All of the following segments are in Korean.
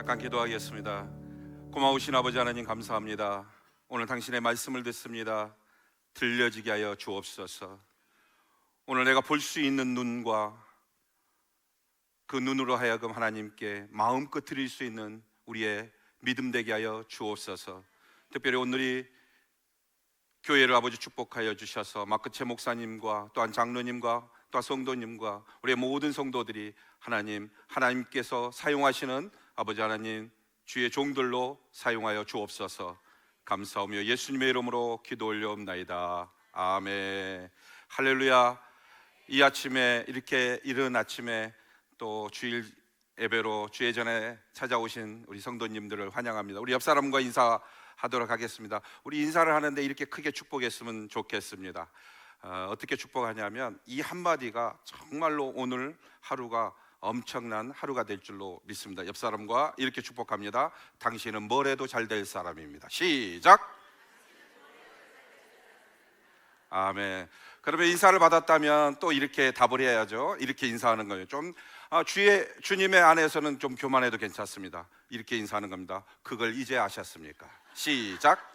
잠깐 기도하겠습니다. 고마우신 아버지 하나님 감사합니다. 오늘 당신의 말씀을 듣습니다. 들려지게 하여 주옵소서. 오늘 내가 볼 수 있는 눈과 그 눈으로 하여금 하나님께 마음껏 드릴 수 있는 우리의 믿음 되게 하여 주옵소서. 특별히 오늘이 교회를 아버지 축복하여 주셔서 마크채 목사님과 또한 장로님과 또한 성도님과 우리의 모든 성도들이 하나님께서 사용하시는 아버지 하나님 주의 종들로 사용하여 주옵소서. 감사하며 예수님의 이름으로 기도 올려옵나이다. 아멘. 할렐루야. 이 아침에 이렇게 이른 아침에 또 주일 예배로 주의 전에 찾아오신 우리 성도님들을 환영합니다. 우리 옆 사람과 인사하도록 하겠습니다. 우리 인사를 하는데 이렇게 크게 축복했으면 좋겠습니다. 어떻게 축복하냐면 이 한마디가 정말로 오늘 하루가 엄청난 하루가 될 줄로 믿습니다. 옆 사람과 이렇게 축복합니다. 당신은 뭘 해도 잘 될 사람입니다. 시작. 아멘. 그러면 인사를 받았다면 또 이렇게 답을 해야죠. 이렇게 인사하는 거예요. 좀 주님의 안에서는 좀 교만해도 괜찮습니다. 이렇게 인사하는 겁니다. 그걸 이제 아셨습니까? 시작.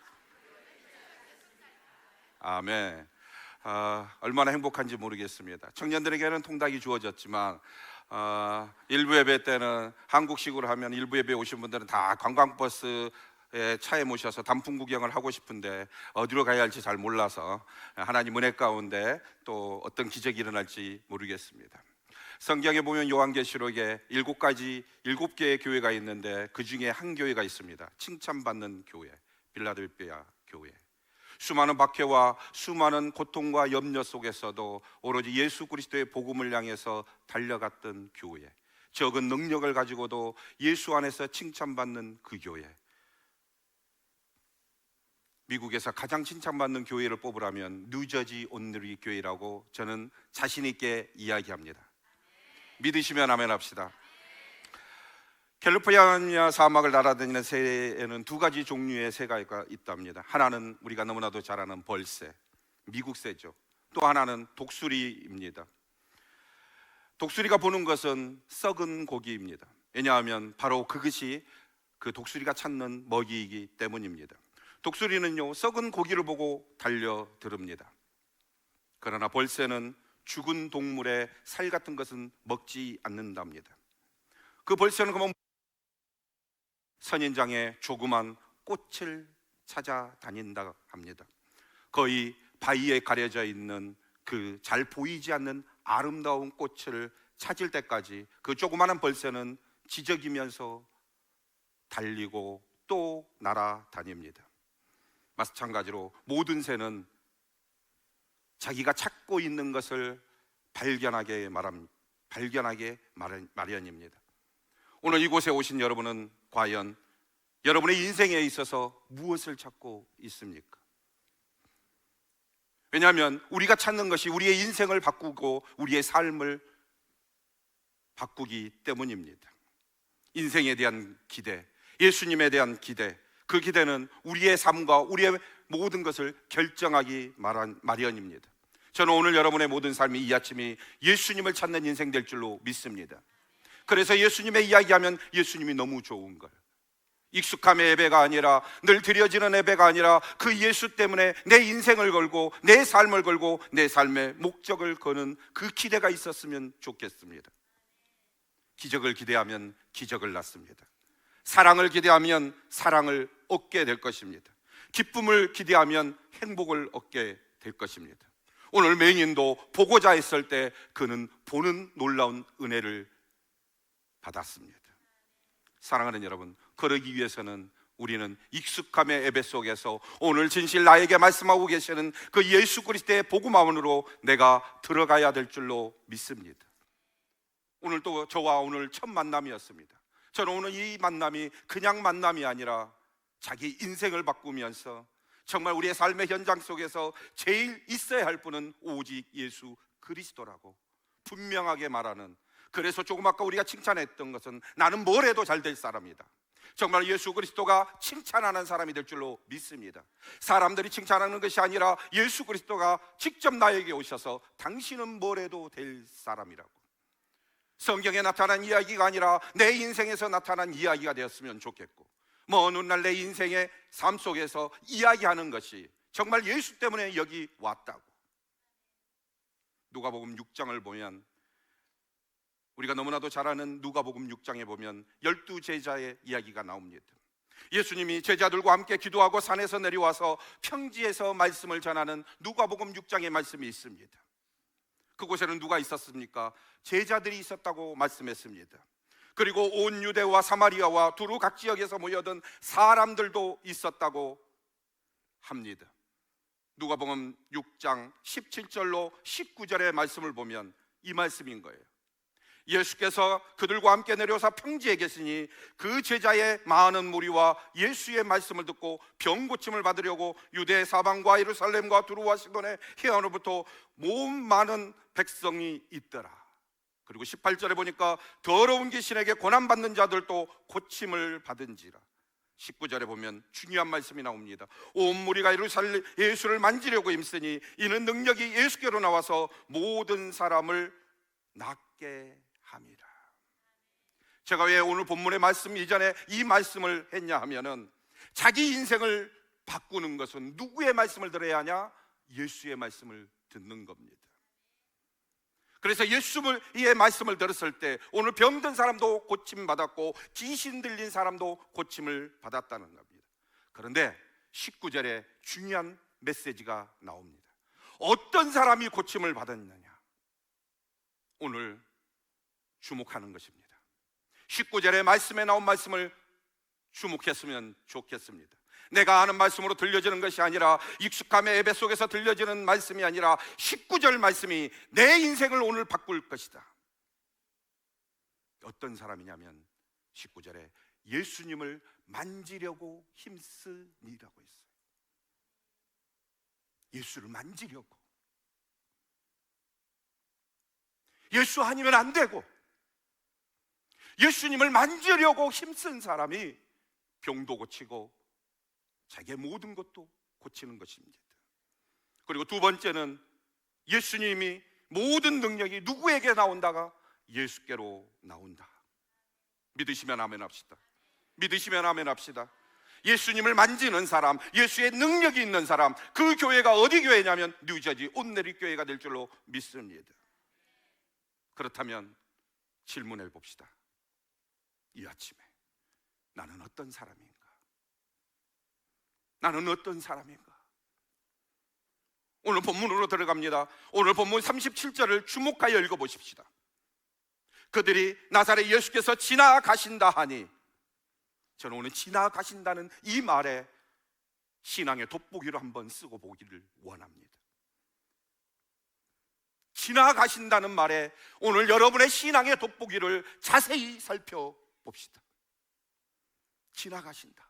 아멘. 얼마나 행복한지 모르겠습니다. 청년들에게는 통닭이 주어졌지만 일부 예배 때는 한국식으로 하면 일부 예배 오신 분들은 다 관광버스에 차에 모셔서 단풍 구경을 하고 싶은데 어디로 가야 할지 잘 몰라서 하나님 은혜 가운데 또 어떤 기적이 일어날지 모르겠습니다. 성경에 보면 요한계시록에 7개의 교회가 있는데 그 중에 한 교회가 있습니다. 칭찬받는 교회, 빌라델피아 교회. 수많은 박해와 수많은 고통과 염려 속에서도 오로지 예수 그리스도의 복음을 향해서 달려갔던 교회, 적은 능력을 가지고도 예수 안에서 칭찬받는 그 교회. 미국에서 가장 칭찬받는 교회를 뽑으라면 뉴저지 온누리 교회라고 저는 자신 있게 이야기합니다. 믿으시면 아멘 합시다. 캘리포니아 사막을 날아다니는 새에는 두 가지 종류의 새가 있답니다. 하나는 우리가 너무나도 잘 아는 벌새, 미국 새죠. 또 하나는 독수리입니다. 독수리가 보는 것은 썩은 고기입니다. 왜냐하면 바로 그것이 그 독수리가 찾는 먹이이기 때문입니다. 독수리는요, 썩은 고기를 보고 달려들습니다. 그러나 벌새는 죽은 동물의 살 같은 것은 먹지 않는답니다. 그 벌새는 그만 선인장에 조그만 꽃을 찾아다닌다 합니다. 거의 바위에 가려져 있는 그 잘 보이지 않는 아름다운 꽃을 찾을 때까지 그 조그마한 벌새는 지저귀면서 달리고 또 날아다닙니다. 마찬가지로 모든 새는 자기가 찾고 있는 것을 발견하게 마련입니다. 오늘 이곳에 오신 여러분은 과연 여러분의 인생에 있어서 무엇을 찾고 있습니까? 왜냐하면 우리가 찾는 것이 우리의 인생을 바꾸고 우리의 삶을 바꾸기 때문입니다. 인생에 대한 기대, 예수님에 대한 기대, 그 기대는 우리의 삶과 우리의 모든 것을 결정하기 마련입니다. 저는 오늘 여러분의 모든 삶이 이 아침이 예수님을 찾는 인생 될 줄로 믿습니다. 그래서 예수님의 이야기하면 예수님이 너무 좋은 걸, 익숙함의 예배가 아니라 늘 드려지는 예배가 아니라 그 예수 때문에 내 인생을 걸고 내 삶을 걸고 내 삶의 목적을 거는 그 기대가 있었으면 좋겠습니다. 기적을 기대하면 기적을 낳습니다. 사랑을 기대하면 사랑을 얻게 될 것입니다. 기쁨을 기대하면 행복을 얻게 될 것입니다. 오늘 맹인도 보고자 했을 때 그는 보는 놀라운 은혜를 받았습니다. 사랑하는 여러분, 그러기 위해서는 우리는 익숙함의 예배 속에서 오늘 진실 나에게 말씀하고 계시는 그 예수 그리스도의 복음 안으로 내가 들어가야 될 줄로 믿습니다. 오늘 또 저와 오늘 첫 만남이었습니다. 저는 오늘 이 만남이 그냥 만남이 아니라 자기 인생을 바꾸면서 정말 우리의 삶의 현장 속에서 제일 있어야 할 분은 오직 예수 그리스도라고 분명하게 말하는, 그래서 조금 아까 우리가 칭찬했던 것은 나는 뭘 해도 잘 될 사람이다. 정말 예수 그리스도가 칭찬하는 사람이 될 줄로 믿습니다. 사람들이 칭찬하는 것이 아니라 예수 그리스도가 직접 나에게 오셔서 당신은 뭘 해도 될 사람이라고. 성경에 나타난 이야기가 아니라 내 인생에서 나타난 이야기가 되었으면 좋겠고, 어느 날 내 인생의 삶 속에서 이야기하는 것이 정말 예수 때문에 여기 왔다고. 누가복음 6장을 보면, 우리가 너무나도 잘 아는 누가복음 6장에 보면 12제자의 이야기가 나옵니다. 예수님이 제자들과 함께 기도하고 산에서 내려와서 평지에서 말씀을 전하는 누가복음 6장의 말씀이 있습니다. 그곳에는 누가 있었습니까? 제자들이 있었다고 말씀했습니다. 그리고 온 유대와 사마리아와 두루 각 지역에서 모여든 사람들도 있었다고 합니다. 누가복음 6장 17절로 19절의 말씀을 보면 이 말씀인 거예요. 예수께서 그들과 함께 내려오사 평지에 계시니 그 제자의 많은 무리와 예수의 말씀을 듣고 병 고침을 받으려고 유대 사방과 예루살렘과 두루와 시돈의 해안으로부터 많은 백성이 있더라. 그리고 18절에 보니까 더러운 귀신에게 고난받는 자들도 고침을 받은지라. 19절에 보면 중요한 말씀이 나옵니다. 온 무리가 예수를 만지려고 힘쓰니 이는 능력이 예수께로 나와서 모든 사람을 낫게 함이라. 제가 왜 오늘 본문의 말씀 이전에 이 말씀을 했냐 하면은, 자기 인생을 바꾸는 것은 누구의 말씀을 들어야 하냐? 예수의 말씀을 듣는 겁니다. 그래서 예수의 말씀을 들었을 때 오늘 병든 사람도 고침 받았고 귀신 들린 사람도 고침을 받았다는 겁니다. 그런데 19절에 중요한 메시지가 나옵니다. 어떤 사람이 고침을 받았느냐, 오늘 주목하는 것입니다. 19절의 말씀에 나온 말씀을 주목했으면 좋겠습니다. 내가 아는 말씀으로 들려지는 것이 아니라, 익숙함의 예배 속에서 들려지는 말씀이 아니라 19절 말씀이 내 인생을 오늘 바꿀 것이다. 어떤 사람이냐면 19절에 예수님을 만지려고 힘쓰니라고 했어요. 예수를 만지려고. 예수 아니면 안 되고 예수님을 만지려고 힘쓴 사람이 병도 고치고 자기의 모든 것도 고치는 것입니다. 그리고 두 번째는 예수님이 모든 능력이 누구에게 나온다가? 예수께로 나온다. 믿으시면 아멘 합시다. 믿으시면 아멘 합시다. 예수님을 만지는 사람, 예수의 능력이 있는 사람, 그 교회가 어디 교회냐면 뉴저지 온내리 교회가 될 줄로 믿습니다. 그렇다면 질문해 봅시다. 이 아침에 나는 어떤 사람인가? 나는 어떤 사람인가? 오늘 본문으로 들어갑니다. 오늘 본문 37절을 주목하여 읽어보십시다. 그들이 나사렛 예수께서 지나가신다 하니, 저는 오늘 지나가신다는 이 말에 신앙의 돋보기로 한번 쓰고 보기를 원합니다. 지나가신다는 말에 오늘 여러분의 신앙의 돋보기를 자세히 살펴봅시다. 지나가신다.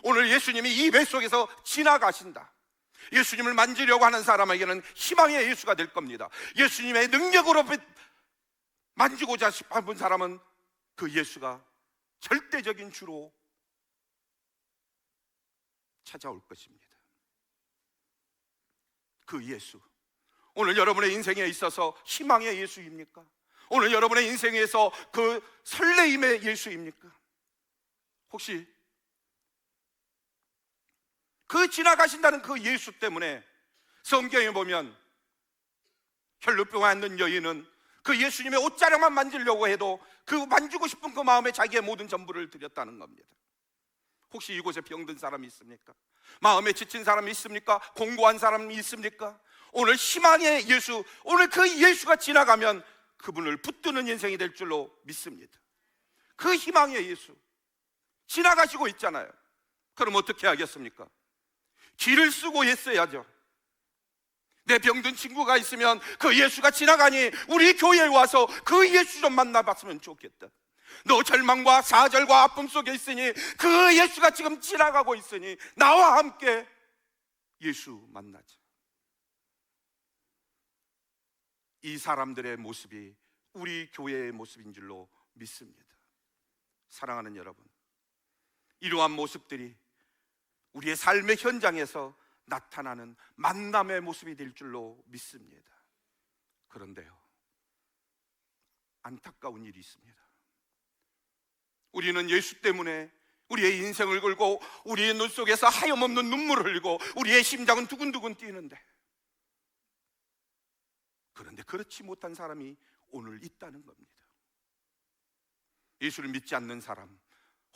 오늘 예수님이 이 배 속에서 지나가신다. 예수님을 만지려고 하는 사람에게는 희망의 예수가 될 겁니다. 예수님의 능력으로 만지고자 싶은 사람은 그 예수가 절대적인 주로 찾아올 것입니다. 그 예수, 오늘 여러분의 인생에 있어서 희망의 예수입니까? 오늘 여러분의 인생에서 그 설레임의 예수입니까? 혹시 그 지나가신다는 그 예수 때문에 성경에 보면 혈루병에 앉는 여인은 그 예수님의 옷자락만 만지려고 해도 그 만지고 싶은 그 마음에 자기의 모든 전부를 드렸다는 겁니다. 혹시 이곳에 병든 사람이 있습니까? 마음에 지친 사람이 있습니까? 공고한 사람이 있습니까? 오늘 희망의 예수, 오늘 그 예수가 지나가면 그분을 붙드는 인생이 될 줄로 믿습니다. 그 희망의 예수 지나가시고 있잖아요. 그럼 어떻게 하겠습니까? 길을 쓰고 했어야죠. 내 병든 친구가 있으면 그 예수가 지나가니 우리 교회에 와서 그 예수 좀 만나봤으면 좋겠다. 너 절망과 사절과 아픔 속에 있으니 그 예수가 지금 지나가고 있으니 나와 함께 예수 만나자. 이 사람들의 모습이 우리 교회의 모습인 줄로 믿습니다. 사랑하는 여러분, 이러한 모습들이 우리의 삶의 현장에서 나타나는 만남의 모습이 될 줄로 믿습니다. 그런데요, 안타까운 일이 있습니다. 우리는 예수 때문에 우리의 인생을 걸고 우리의 눈 속에서 하염없는 눈물을 흘리고 우리의 심장은 두근두근 뛰는데, 그런데 그렇지 못한 사람이 오늘 있다는 겁니다. 예수를 믿지 않는 사람,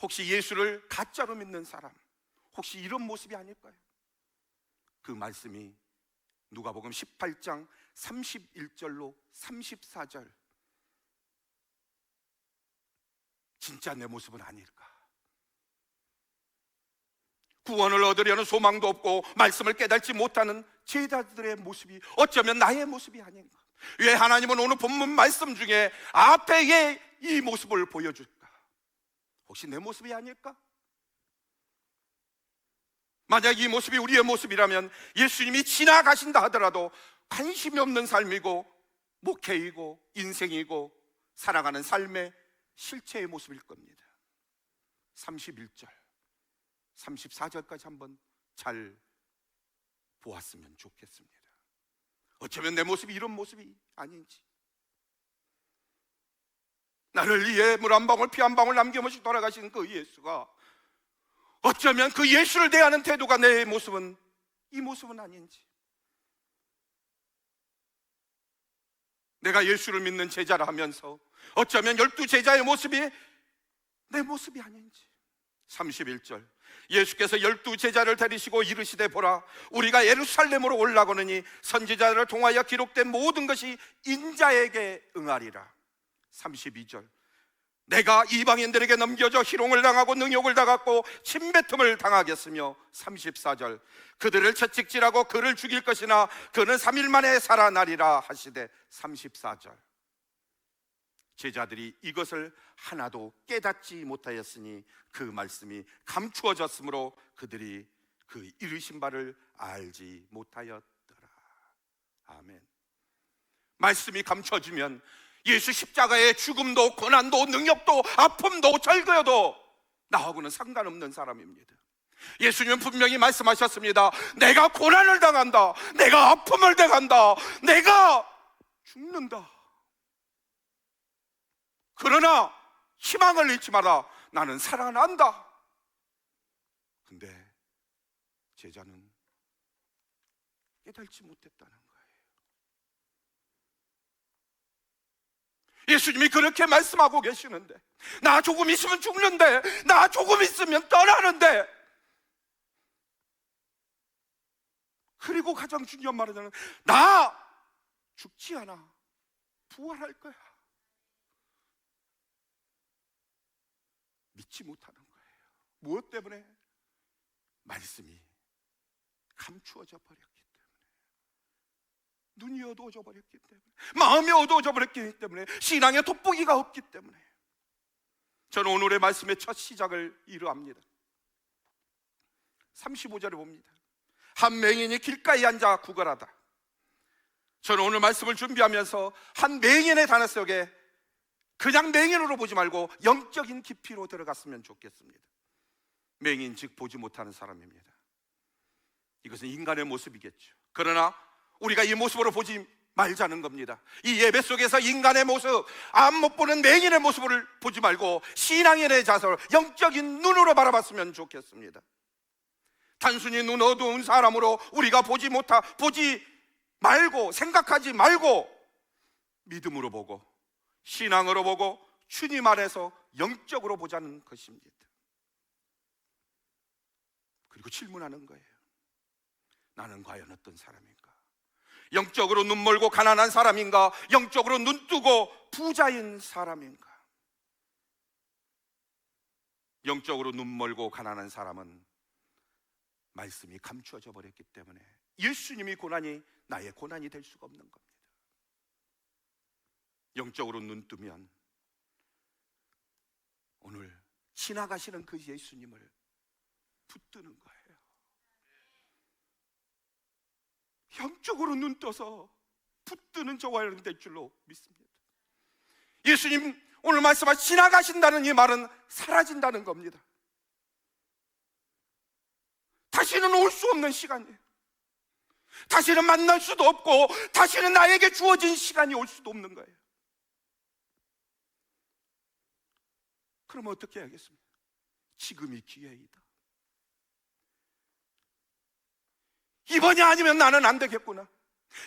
혹시 예수를 가짜로 믿는 사람, 혹시 이런 모습이 아닐까요? 그 말씀이 누가복음 18장 31절로 34절, 진짜 내 모습은 아닐까? 구원을 얻으려는 소망도 없고 말씀을 깨닫지 못하는 제자들의 모습이 어쩌면 나의 모습이 아닌가? 왜 하나님은 오늘 본문 말씀 중에 앞에 이 모습을 보여줄까? 혹시 내 모습이 아닐까? 만약 이 모습이 우리의 모습이라면 예수님이 지나가신다 하더라도 관심이 없는 삶이고 목회이고 인생이고 살아가는 삶의 실체의 모습일 겁니다. 31절 34절까지 한번 잘 보았으면 좋겠습니다. 어쩌면 내 모습이 이런 모습이 아닌지, 나를 위해 물 한 방울 피 한 방울 남김없이 돌아가신 그 예수가 어쩌면 그 예수를 대하는 태도가 내 모습은 이 모습은 아닌지, 내가 예수를 믿는 제자라 하면서 어쩌면 12제자의 모습이 내 모습이 아닌지. 31절 예수께서 12제자를 데리시고 이르시되 보라, 우리가 예루살렘으로 올라가느니 선지자를 통하여 기록된 모든 것이 인자에게 응하리라. 32절 내가 이방인들에게 넘겨져 희롱을 당하고 능욕을 당하고 침뱉음을 당하겠으며, 34절 그들을 채찍질하고 그를 죽일 것이나 그는 3일 만에 살아나리라 하시되, 34절 제자들이 이것을 하나도 깨닫지 못하였으니 그 말씀이 감추어졌으므로 그들이 그 이르신 바를 알지 못하였더라. 아멘. 말씀이 감춰지면 예수 십자가의 죽음도 고난도 능력도 아픔도 절거여도 나하고는 상관없는 사람입니다. 예수님은 분명히 말씀하셨습니다. 내가 고난을 당한다, 내가 아픔을 당한다, 내가 죽는다. 그러나 희망을 잃지 마라, 나는 살아난다. 근데 제자는 깨닫지 못했다는 거예요. 예수님이 그렇게 말씀하고 계시는데, 나 조금 있으면 죽는데, 나 조금 있으면 떠나는데, 그리고 가장 중요한 말은 나 죽지 않아, 부활할 거야. 믿지 못하는 거예요. 무엇 때문에? 말씀이 감추어져 버렸기 때문에, 눈이 어두워져 버렸기 때문에, 마음이 어두워져 버렸기 때문에, 신앙의 돋보기가 없기 때문에. 저는 오늘의 말씀의 첫 시작을 이러합니다. 35절에 봅니다. 한 맹인이 길가에 앉아 구걸하다. 저는 오늘 말씀을 준비하면서 한 맹인의 단어 속에 그냥 맹인으로 보지 말고 영적인 깊이로 들어갔으면 좋겠습니다. 맹인 즉 보지 못하는 사람입니다. 이것은 인간의 모습이겠죠. 그러나 우리가 이 모습으로 보지 말자는 겁니다. 이 예배 속에서 인간의 모습, 앞 못 보는 맹인의 모습을 보지 말고 신앙인의 자세로 영적인 눈으로 바라봤으면 좋겠습니다. 단순히 눈 어두운 사람으로 우리가 보지 말고 생각하지 말고 믿음으로 보고 신앙으로 보고 주님 안에서 영적으로 보자는 것입니다. 그리고 질문하는 거예요. 나는 과연 어떤 사람인가? 영적으로 눈 멀고 가난한 사람인가? 영적으로 눈 뜨고 부자인 사람인가? 영적으로 눈 멀고 가난한 사람은 말씀이 감추어져 버렸기 때문에 예수님이 고난이 나의 고난이 될 수가 없는 겁니다. 영적으로 눈 뜨면 오늘 지나가시는 그 예수님을 붙드는 거예요. 영적으로 눈 떠서 붙드는 저와 여러분 될 줄로 믿습니다. 예수님 오늘 말씀하신 지나가신다는 이 말은 사라진다는 겁니다. 다시는 올 수 없는 시간이에요. 다시는 만날 수도 없고 다시는 나에게 주어진 시간이 올 수도 없는 거예요. 그러면 어떻게 해야겠습니까? 지금이 기회이다. 이번이 아니면 나는 안 되겠구나.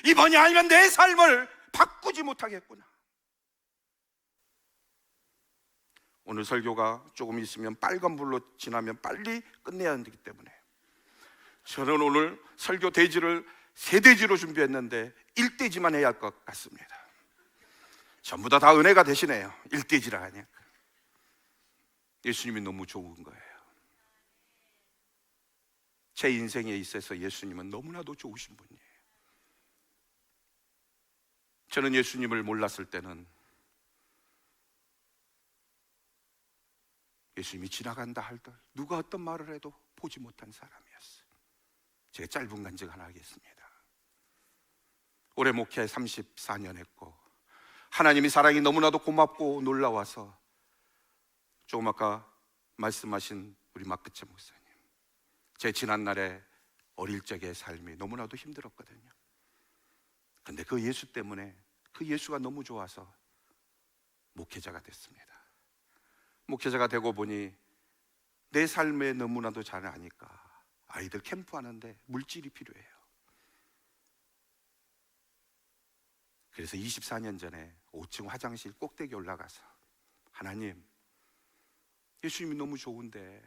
이번이 아니면 내 삶을 바꾸지 못하겠구나. 오늘 설교가 조금 있으면 빨간불로 지나면 빨리 끝내야 되기 때문에 저는 오늘 설교 대지를 3대지로 준비했는데 1대지만 해야 할 것 같습니다. 전부 다 은혜가 되시네요. 1대지라 하니까. 예수님이 너무 좋은 거예요. 제 인생에 있어서 예수님은 너무나도 좋으신 분이에요. 저는 예수님을 몰랐을 때는 예수님이 지나간다 할때 누가 어떤 말을 해도 보지 못한 사람이었어요. 제가 짧은 간증 하나 하겠습니다. 올해 목회 34년 했고 하나님이 사랑이 너무나도 고맙고 놀라워서 조금 아까 말씀하신 우리 마크채 목사님, 제 지난날에 어릴 적의 삶이 너무나도 힘들었거든요. 근데 그 예수 때문에, 그 예수가 너무 좋아서 목회자가 됐습니다. 목회자가 되고 보니 내 삶에 너무나도 잘 아니까 아이들 캠프하는데 물질이 필요해요. 그래서 24년 전에 5층 화장실 꼭대기 올라가서 하나님, 예수님이 너무 좋은데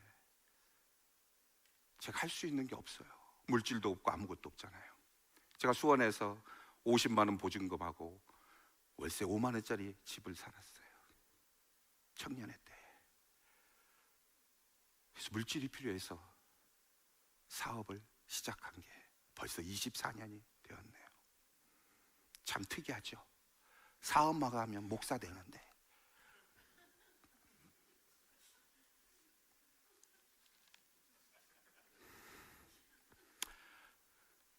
제가 할 수 있는 게 없어요. 물질도 없고 아무것도 없잖아요. 제가 수원에서 50만 원 보증금하고 월세 5만 원짜리 집을 살았어요. 청년회 때. 그래서 물질이 필요해서 사업을 시작한 게 벌써 24년이 되었네요. 참 특이하죠. 사업마가 하면 목사 되는데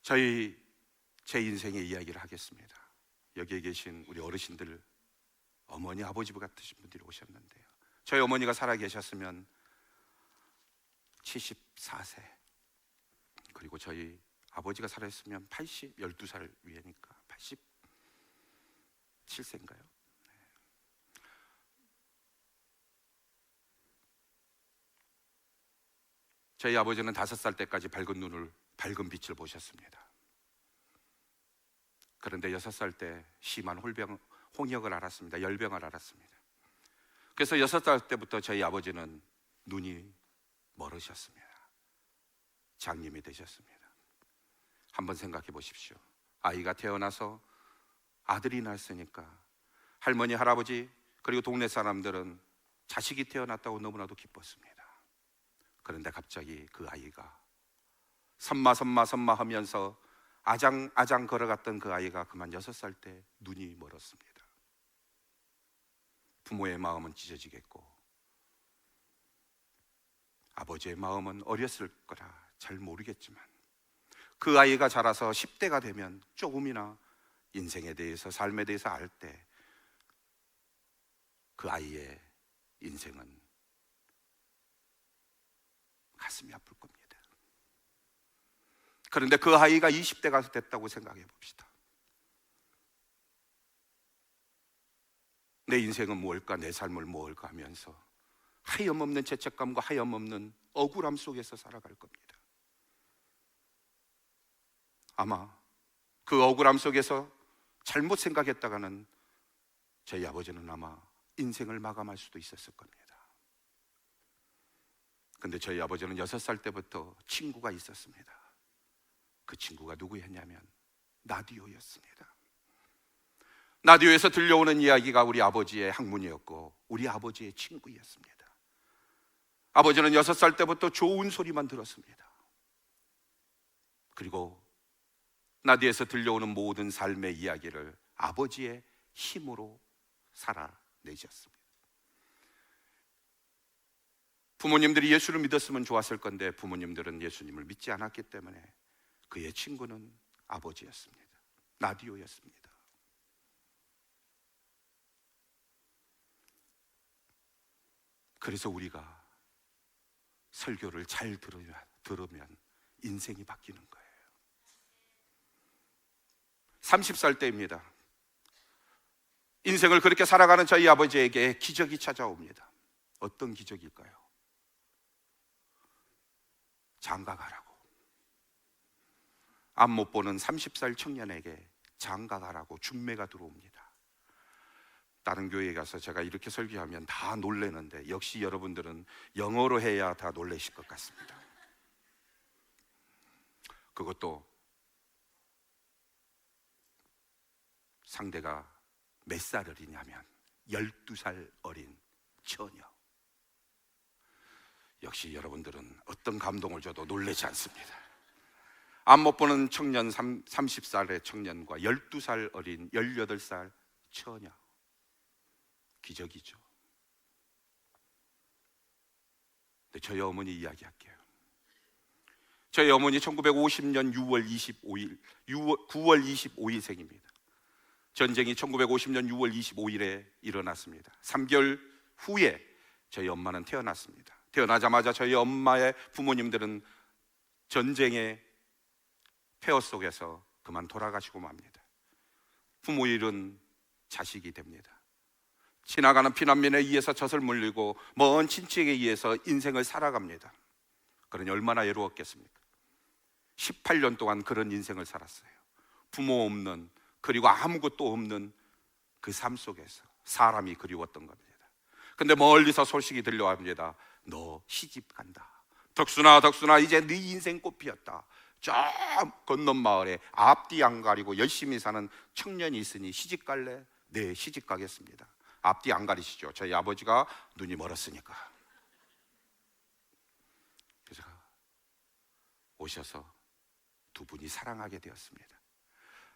제 인생의 이야기를 하겠습니다. 여기에 계신 우리 어르신들, 어머니, 아버지 같으신 분들이 오셨는데요. 저희 어머니가 살아 계셨으면 74세, 그리고 저희 아버지가 살아있으면 12살 위에니까 87세인가요? 저희 아버지는 5살 때까지 밝은 빛을 보셨습니다. 그런데 6살 때 심한 홍역을 알았습니다. 열병을 알았습니다. 그래서 6살 때부터 저희 아버지는 눈이 멀으셨습니다. 장님이 되셨습니다. 한번 생각해 보십시오. 아이가 태어나서 아들이 낳았으니까 할머니, 할아버지, 그리고 동네 사람들은 자식이 태어났다고 너무나도 기뻤습니다. 그런데 갑자기 그 아이가 선마 하면서 아장 걸어갔던 그 아이가 그만 6살 때 눈이 멀었습니다. 부모의 마음은 찢어지겠고 아버지의 마음은 어렸을 거라 잘 모르겠지만 그 아이가 자라서 10대가 되면 조금이나 인생에 대해서, 삶에 대해서 알 때 그 아이의 인생은 가슴이 아플 겁니다. 그런데 그 아이가 20대가 됐다고 생각해 봅시다. 내 인생은 뭘까, 내 삶을 뭘까 하면서 하염없는 죄책감과 하염없는 억울함 속에서 살아갈 겁니다. 아마 그 억울함 속에서 잘못 생각했다가는 저희 아버지는 아마 인생을 마감할 수도 있었을 겁니다. 근데 저희 아버지는 6살 때부터 친구가 있었습니다. 그 친구가 누구였냐면 라디오였습니다. 라디오에서 들려오는 이야기가 우리 아버지의 학문이었고 우리 아버지의 친구였습니다. 아버지는 6살 때부터 좋은 소리만 들었습니다. 그리고 라디오에서 들려오는 모든 삶의 이야기를 아버지의 힘으로 살아내셨습니다. 부모님들이 예수를 믿었으면 좋았을 건데 부모님들은 예수님을 믿지 않았기 때문에 그의 친구는 아버지였습니다. 라디오였습니다. 그래서 우리가 설교를 잘 들으면 인생이 바뀌는 거예요. 30살 때입니다. 인생을 그렇게 살아가는 저희 아버지에게 기적이 찾아옵니다. 어떤 기적일까요? 장가가라고. 앞 못 보는 30살 청년에게 장가가라고 중매가 들어옵니다. 다른 교회에 가서 제가 이렇게 설교하면 다 놀래는데 역시 여러분들은 영어로 해야 다 놀라실 것 같습니다. 그것도 상대가 몇 살 어리냐면 12살 어린 처녀. 역시 여러분들은 어떤 감동을 줘도 놀라지 않습니다. 앞 못 보는 청년 30살의 청년과 12살 어린 18살 처녀. 기적이죠. 근데 저희 어머니 이야기할게요. 저희 어머니 1950년 9월 25일생입니다. 전쟁이 1950년 6월 25일에 일어났습니다. 3개월 후에 저희 엄마는 태어났습니다. 태어나자마자 저희 엄마의 부모님들은 전쟁의 폐허 속에서 그만 돌아가시고 맙니다. 부모 잃은 자식이 됩니다. 지나가는 피난민에 의해서 젖을 물리고 먼 친척에 의해서 인생을 살아갑니다. 그러니 얼마나 외로웠겠습니까? 18년 동안 그런 인생을 살았어요. 부모 없는, 그리고 아무것도 없는 그 삶 속에서 사람이 그리웠던 겁니다. 근데 멀리서 소식이 들려옵니다. 너 시집 간다. 덕순아 이제 네 인생 꽃 피었다. 저 건넌 마을에 앞뒤 안 가리고 열심히 사는 청년이 있으니 시집 갈래? 네, 시집 가겠습니다. 앞뒤 안 가리시죠. 저희 아버지가 눈이 멀었으니까. 그래서 오셔서 두 분이 사랑하게 되었습니다.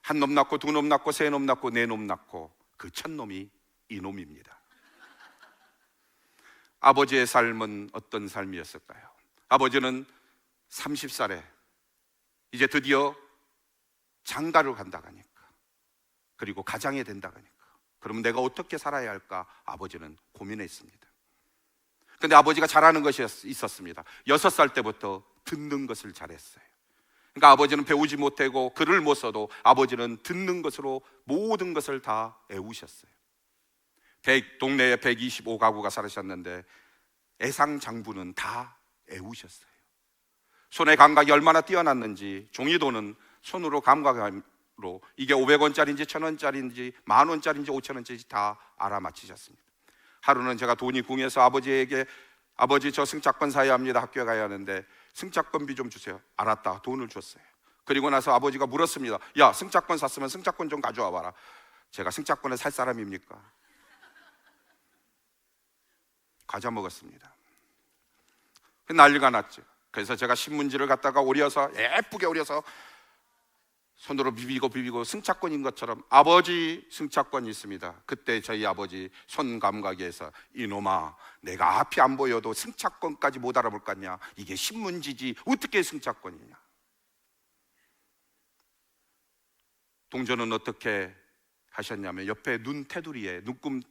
한 놈 낳고 두 놈 낳고 세 놈 낳고 네 놈 낳고 그 첫 놈이 이놈입니다. 아버지의 삶은 어떤 삶이었을까요? 아버지는 30살에 이제 드디어 장가를 간다고 하니까, 그리고 가장이 된다고 하니까, 그러면 내가 어떻게 살아야 할까? 아버지는 고민했습니다. 근데 아버지가 잘하는 것이 있었습니다. 6살 때부터 듣는 것을 잘했어요. 그러니까 아버지는 배우지 못하고 글을 못 써도 아버지는 듣는 것으로 모든 것을 다 애우셨어요. 동네에 125가구가 살으셨는데 애상장부는 다 애우셨어요. 손의 감각이 얼마나 뛰어났는지 종이도는 손으로 감각으로 이게 500원짜리인지 1000원짜리인지 10,000원짜리인지 5,000원짜리인지 다 알아맞히셨습니다. 하루는 제가 돈이 궁해서 아버지에게, 아버지 저 승차권 사야 합니다. 학교에 가야 하는데 승차권비 좀 주세요. 알았다. 돈을 줬어요. 그리고 나서 아버지가 물었습니다. 야, 승차권 샀으면 승차권 좀 가져와 봐라. 제가 승차권을 살 사람입니까? 과자 먹었습니다. 난리가 났죠. 그래서 제가 신문지를 갖다가 오려서, 예쁘게 오려서 손으로 비비고 승차권인 것처럼, 아버지 승차권이 있습니다. 그때 저희 아버지 손 감각에서, 이놈아, 내가 앞이 안 보여도 승차권까지 못 알아볼 거 아니야. 이게 신문지지 어떻게 승차권이냐. 동전은 어떻게 하셨냐면 옆에 눈 테두리에 눈금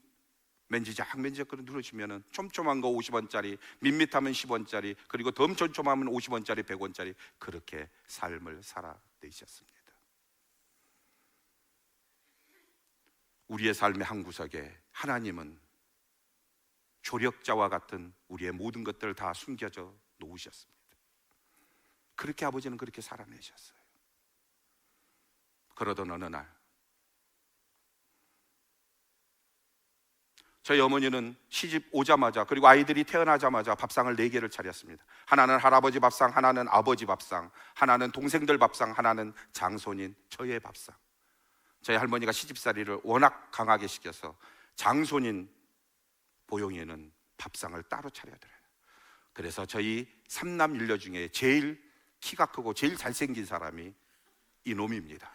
맨지작 누르시면은 촘촘한 거 50원짜리, 밋밋하면 10원짜리, 그리고 더 촘촘하면 50원짜리, 100원짜리, 그렇게 삶을 살아내셨습니다. 우리의 삶의 한 구석에 하나님은 조력자와 같은 우리의 모든 것들을 다 숨겨져 놓으셨습니다. 그렇게 아버지는 그렇게 살아내셨어요. 그러던 어느 날 저희 어머니는 시집 오자마자, 그리고 아이들이 태어나자마자 밥상을 4개를 차렸습니다. 하나는 할아버지 밥상, 하나는 아버지 밥상, 하나는 동생들 밥상, 하나는 장손인 저의 밥상. 저희 할머니가 시집살이를 워낙 강하게 시켜서 장손인 보영이는 밥상을 따로 차려드려요. 그래서 저희 3남 1녀 중에 제일 키가 크고 제일 잘생긴 사람이 이놈입니다.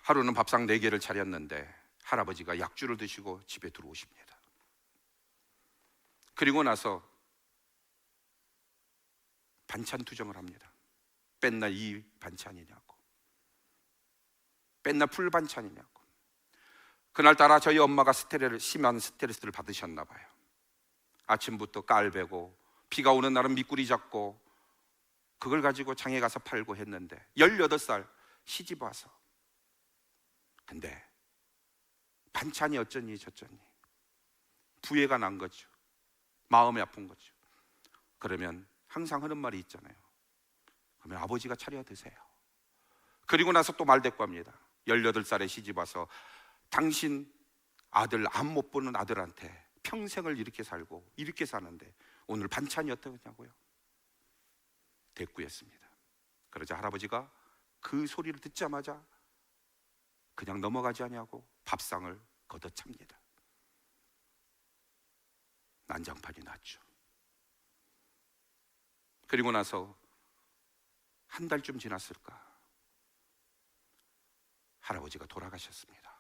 하루는 밥상 4개를 차렸는데 할아버지가 약주를 드시고 집에 들어오십니다. 그리고 나서 반찬 투정을 합니다. 맨날 이 반찬이냐고, 맨날 풀 반찬이냐고. 그날따라 저희 엄마가 심한 스트레스를 받으셨나 봐요. 아침부터 깔배고, 비가 오는 날은 미꾸리 잡고, 그걸 가지고 장에 가서 팔고 했는데 18살 시집 와서, 근데 반찬이 어쩌니 저쩌니 부해가 난 거죠. 마음이 아픈 거죠. 그러면 항상 하는 말이 있잖아요. 그러면 아버지가 차려 드세요. 그리고 나서 또 말대꾸합니다. 18살에 시집 와서 당신 아들 암 못 보는 아들한테 평생을 이렇게 살고 이렇게 사는데 오늘 반찬이 어떠냐고요? 대꾸했습니다. 그러자 할아버지가 그 소리를 듣자마자 그냥 넘어가지 아니하고 밥상을 걷어찹니다. 난장판이 났죠. 그리고 나서 한 달쯤 지났을까, 할아버지가 돌아가셨습니다.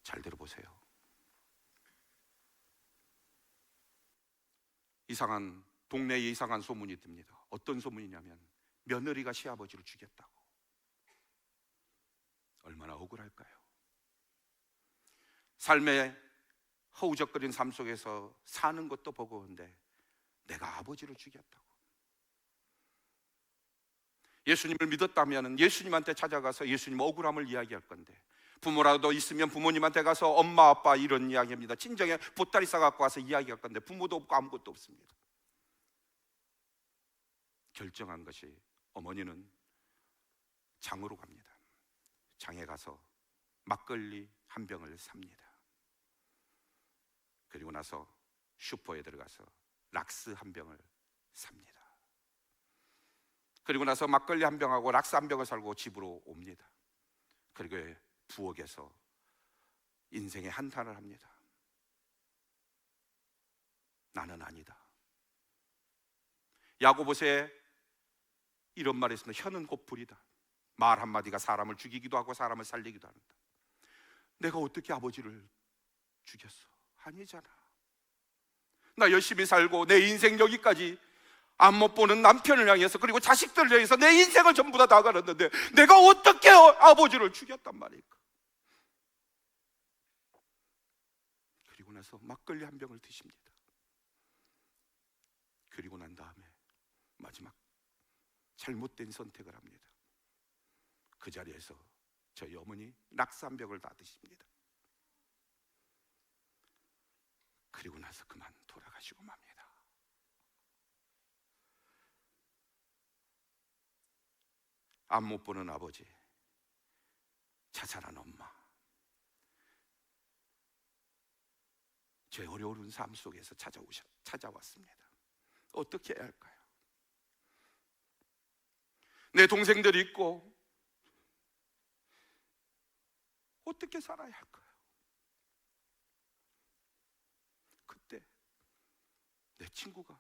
잘 들어보세요. 동네에 이상한 소문이 듭니다. 어떤 소문이냐면 며느리가 시아버지를 죽였다고. 얼마나 억울할까요? 삶의 허우적거린 삶 속에서 사는 것도 버거운데 내가 아버지를 죽였다고. 예수님을 믿었다면 예수님한테 찾아가서 예수님 억울함을 이야기할 건데, 부모라도 있으면 부모님한테 가서 엄마 아빠 이런 이야기합니다. 친정에 보따리 싸갖고 와서 이야기할 건데 부모도 없고 아무것도 없습니다. 결정한 것이, 어머니는 장으로 갑니다. 장에 가서 막걸리 한 병을 삽니다. 그리고 나서 슈퍼에 들어가서 락스 한 병을 삽니다. 그리고 나서 막걸리 한 병하고 락스 한 병을 사고 집으로 옵니다. 그리고 부엌에서 인생의 한탄을 합니다. 나는 아니다. 야고보서에 이런 말이 있습니다. 혀는 곧 불이다. 말 한마디가 사람을 죽이기도 하고 사람을 살리기도 한다. 내가 어떻게 아버지를 죽였어? 아니잖아. 나 열심히 살고 내 인생 여기까지 안 못 보는 남편을 향해서, 그리고 자식들을 향해서 내 인생을 전부 다 걸었는데 내가 어떻게 아버지를 죽였단 말일까? 그리고 나서 막걸리 한 병을 드십니다. 그리고 난 다음에 마지막 잘못된 선택을 합니다. 그 자리에서 저희 어머니 락스 한 병을 다 드십니다. 그리고 나서 그만 돌아가시고 맙니다. 앞 못 보는 아버지, 자살한 엄마, 제 어려운 삶 속에서 찾아왔습니다. 어떻게 해야 할까요? 내 동생들이 있고 어떻게 살아야 할까요? 그때 내 친구가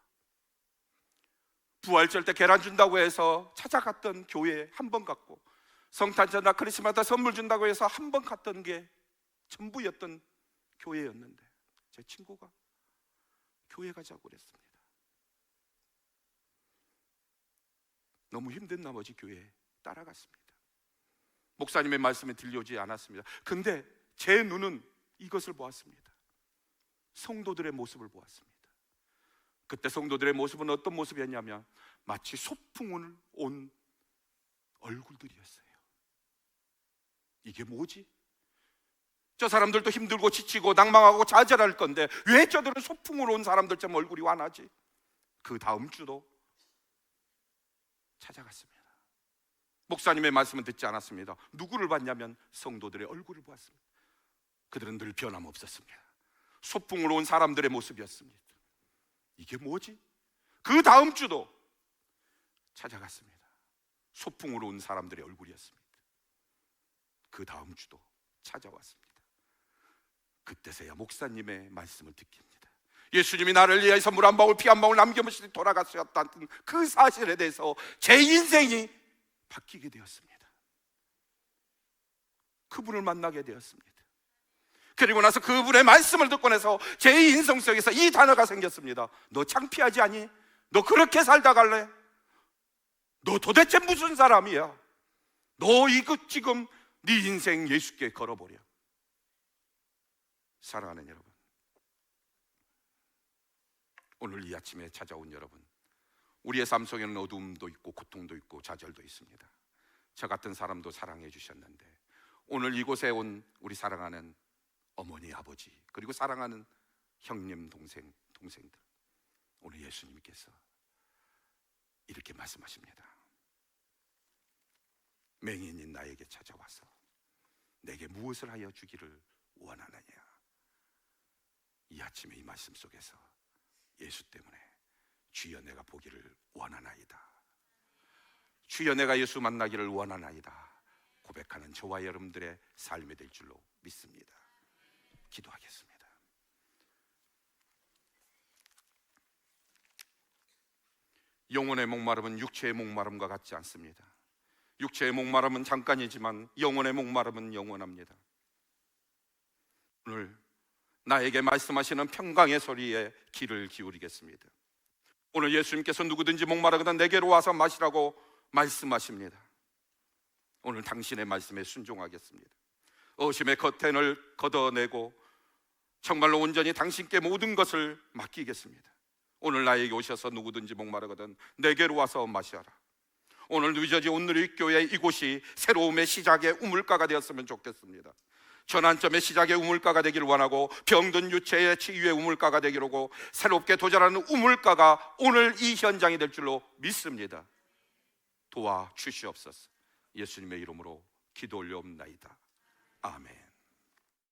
부활절 때 계란 준다고 해서 찾아갔던 교회에 한 번 갔고, 성탄절나 크리스마스 선물 준다고 해서 한 번 갔던 게 전부였던 교회였는데, 제 친구가 교회 가자고 그랬습니다. 너무 힘든 나머지 교회에 따라갔습니다. 목사님의 말씀이 들려오지 않았습니다. 근데 제 눈은 이것을 보았습니다. 성도들의 모습을 보았습니다. 그때 성도들의 모습은 어떤 모습이었냐면 마치 소풍을 온 얼굴들이었어요. 이게 뭐지? 저 사람들도 힘들고 지치고 낭망하고 좌절할 건데 왜 저들은 소풍을 온 사람들처럼 얼굴이 환하지? 그 다음 주도 찾아갔습니다. 목사님의 말씀은 듣지 않았습니다. 누구를 봤냐면 성도들의 얼굴을 보았습니다. 그들은 늘 변함없었습니다. 소풍을 온 사람들의 모습이었습니다. 이게 뭐지? 그 다음 주도 찾아갔습니다. 소풍으로 온 사람들의 얼굴이었습니다. 그 다음 주도 찾아왔습니다. 그때서야 목사님의 말씀을 듣습니다. 예수님이 나를 위해서 물 한 방울 피 한 방울 남김없이 돌아가셨다는 그 사실에 대해서 제 인생이 바뀌게 되었습니다. 그분을 만나게 되었습니다. 그리고 나서 그분의 말씀을 듣고 나서 제 인생 속에서 이 단어가 생겼습니다. 너 창피하지 않니? 너 그렇게 살다 갈래? 너 도대체 무슨 사람이야? 너 이거 지금 네 인생 예수께 걸어버려. 사랑하는 여러분, 오늘 이 아침에 찾아온 여러분, 우리의 삶 속에는 어두움도 있고 고통도 있고 좌절도 있습니다. 저 같은 사람도 사랑해 주셨는데 오늘 이곳에 온 우리 사랑하는 어머니, 아버지, 그리고 사랑하는 형님, 동생들, 오늘 예수님께서 이렇게 말씀하십니다. 맹인인 나에게 찾아와서 내게 무엇을 하여 주기를 원하느냐. 이 아침에 이 말씀 속에서 예수 때문에 주여 내가 보기를 원하나이다, 주여 내가 예수 만나기를 원하나이다 고백하는 저와 여러분들의 삶이 될 줄로 믿습니다. 기도하겠습니다. 영혼의 목마름은 육체의 목마름과 같지 않습니다. 육체의 목마름은 잠깐이지만 영혼의 목마름은 영원합니다. 오늘 나에게 말씀하시는 평강의 소리에 귀를 기울이겠습니다. 오늘 예수님께서 누구든지 목마르거든 내게로 와서 마시라고 말씀하십니다. 오늘 당신의 말씀에 순종하겠습니다. 의심의 커튼을 걷어내고 정말로 온전히 당신께 모든 것을 맡기겠습니다. 오늘 나에게 오셔서 누구든지 목마르거든 내게로 와서 마시라. 오늘 뉴저지 온누리 교회 이곳이 새로움의 시작의 우물가가 되었으면 좋겠습니다. 전환점의 시작의 우물가가 되기를 원하고, 병든 유체의 치유의 우물가가 되기를 원하고, 새롭게 도전하는 우물가가 오늘 이 현장이 될 줄로 믿습니다. 도와주시옵소서. 예수님의 이름으로 기도 올려옵나이다. 아멘.